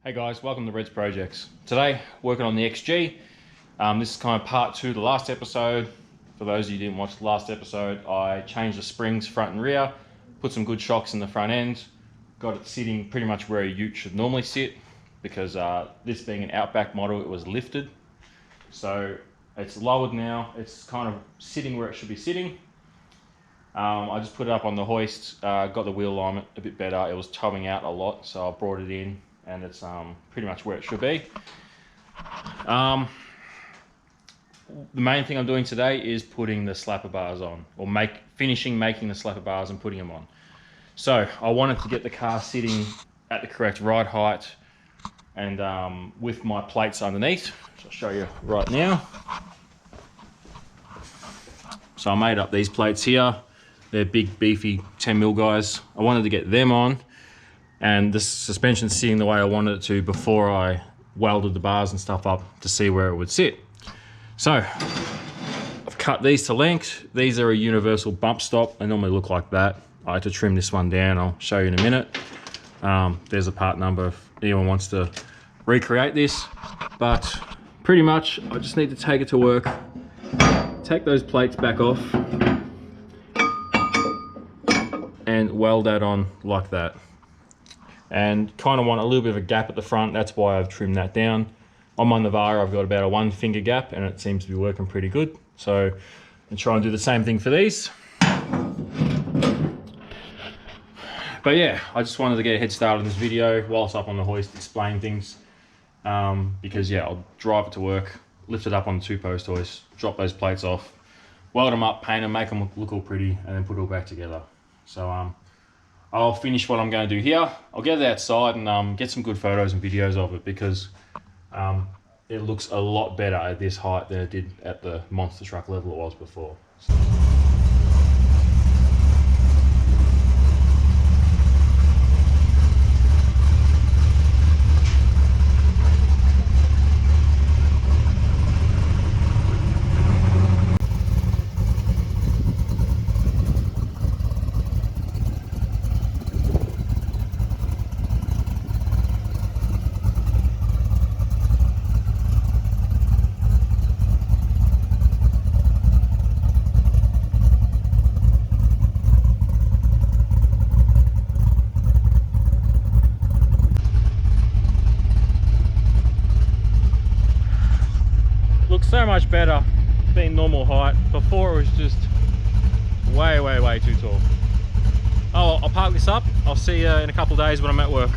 Hey guys, welcome to Red's Projects. Today, working on the XG. This is kind of part 2 of the last episode. For those of you who didn't watch the last episode, I changed the springs front and rear, put some good shocks in the front end, got it sitting pretty much where a ute should normally sit, because this being an Outback model, it was lifted. So it's lowered now, it's kind of sitting where it should be sitting. I just put it up on the hoist, got the wheel alignment a bit better. It was towing out a lot, so I brought it in and it's pretty much where it should be. The main thing I'm doing today is putting the slapper bars on, or finishing making the slapper bars and putting them on. So I wanted to get the car sitting at the correct ride height and with my plates underneath, which I'll show you right now. So I made up these plates here. They're big, beefy 10mm guys. I wanted to get them on, and the suspension's sitting the way I wanted it to before I welded the bars and stuff up to see where it would sit. So I've cut these to length. These are a universal bump stop. They normally look like that. I had to trim this one down. I'll show you in a minute. There's a part number if anyone wants to recreate this, but pretty much I just need to take it to work, take those plates back off and weld that on like that. And kind of want a little bit of a gap at the front. That's why I've trimmed that down. On my Navara, I've got about a 1 finger gap and it seems to be working pretty good. So I'll try and do the same thing for these. But yeah, I just wanted to get a head start on this video whilst up on the hoist, explain things. Because yeah, I'll drive it to work, lift it up on the 2-post hoist, drop those plates off, weld them up, paint them, make them look all pretty, and then put it all back together. So I'll finish what I'm going to do here. I'll get it outside and get some good photos and videos of it, because it looks a lot better at this height than it did at the monster truck level it was before. Looks so much better being normal height. Before it was just way too tall. Oh, I'll park this up. I'll see you in a couple of days when I'm at work.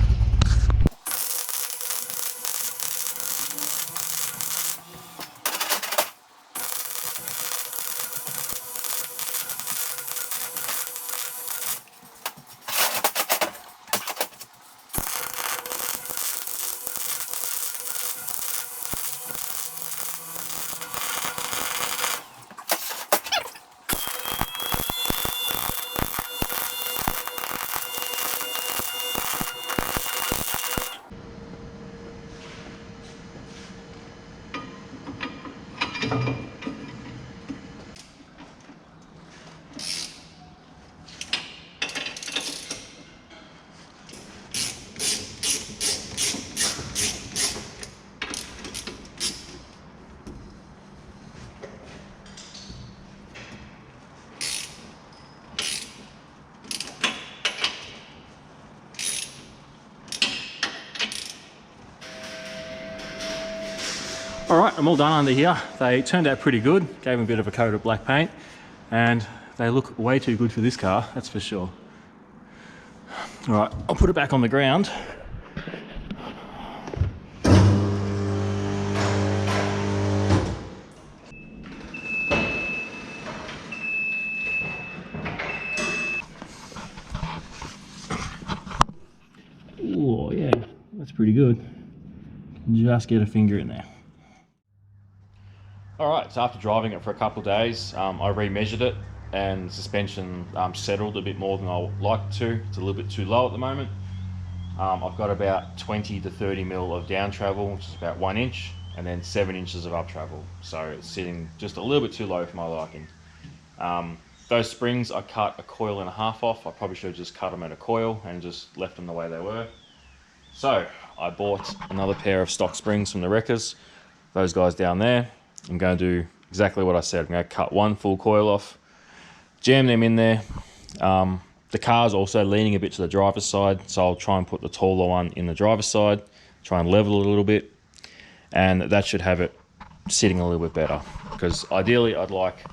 All right, I'm all done under here. They turned out pretty good. Gave them a bit of a coat of black paint, and they look way too good for this car, that's for sure. All right, I'll put it back on the ground. Oh yeah, that's pretty good. Just get a finger in there. Alright, so after driving it for a couple of days, I re-measured it, and suspension settled a bit more than I would like to. It's a little bit too low at the moment. I've got about 20 to 30mm of down travel, which is about 1 inch, and then 7 inches of up travel. So it's sitting just a little bit too low for my liking. Those springs, I cut a coil and a half off. I probably should have just cut them at a coil and just left them the way they were. So I bought another pair of stock springs from the wreckers. Those guys down there. I'm going to do exactly what I said. I'm going to cut one full coil off, jam them in there. The car's also leaning a bit to the driver's side, so I'll try and put the taller one in the driver's side, try and level it a little bit, and that should have it sitting a little bit better, because ideally I'd like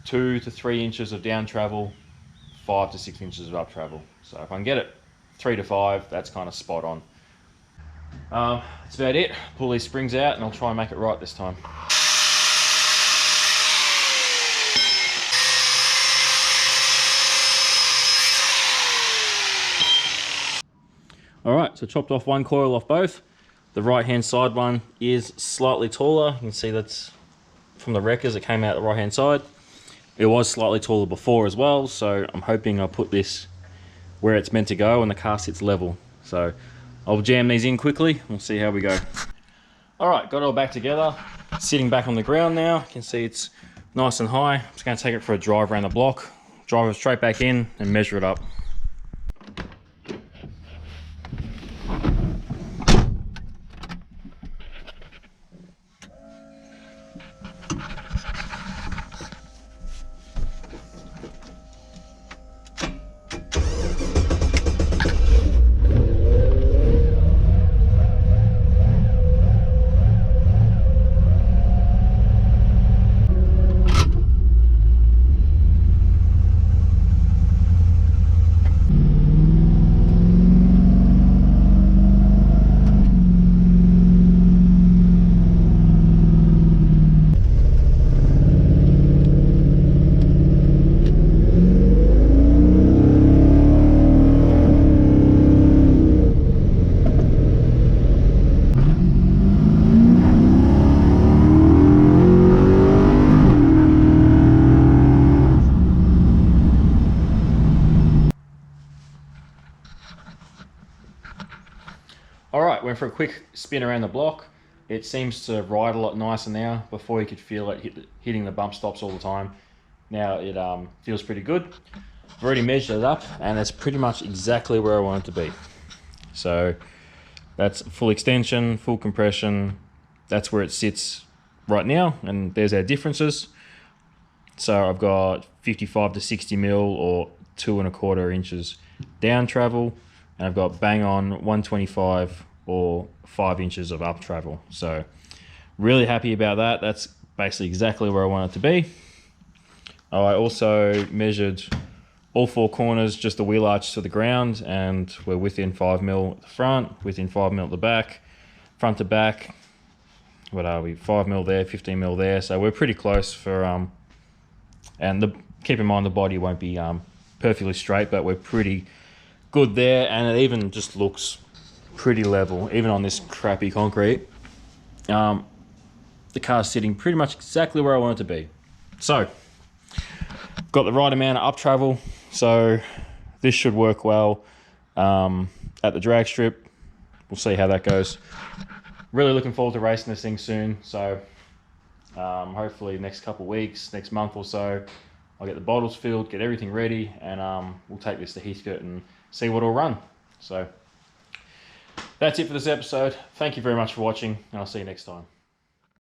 2 to 3 inches of down travel, 5 to 6 inches of up travel. So if I can get it 3 to 5, that's kind of spot on. That's about it. Pull these springs out and I'll try and make it right this time. Alright, so chopped off one coil off both. The right hand side one is slightly taller. You can see that's from the wreckers, it came out the right hand side. It was slightly taller before as well, so I'm hoping I'll put this where it's meant to go and the car sits level. So I'll jam these in quickly, we'll see how we go. Alright, got it all back together. Sitting back on the ground now, you can see it's nice and high. I'm just going to take it for a drive around the block, drive it straight back in and measure it up. Alright, went for a quick spin around the block. It seems to ride a lot nicer now. Before you could feel it hitting the bump stops all the time. Now it feels pretty good. I've already measured it up and it's pretty much exactly where I want it to be. So that's full extension, full compression. That's where it sits right now, and there's our differences. So I've got 55 to 60 mil or 2¼ inches down travel, and I've got bang on 125 or 5 inches of up travel. So really happy about that. That's basically exactly where I want it to be. I also measured all 4 corners, just the wheel arch to the ground, and we're within 5 mil at the front, within 5 mil at the back, front to back. What are we? 5 mil there, 15 mil there. So we're pretty close for keep in mind the body won't be perfectly straight, but we're pretty good there, and it even just looks pretty level, even on this crappy concrete. The car's sitting pretty much exactly where I want it to be. So, got the right amount of up travel, so this should work well at the drag strip. We'll see how that goes. Really looking forward to racing this thing soon, so hopefully next couple of weeks, next month or so, I'll get the bottles filled, get everything ready, and we'll take this to Heathcote and see what will run. So that's it for this episode. Thank you very much for watching, and I'll see you next time.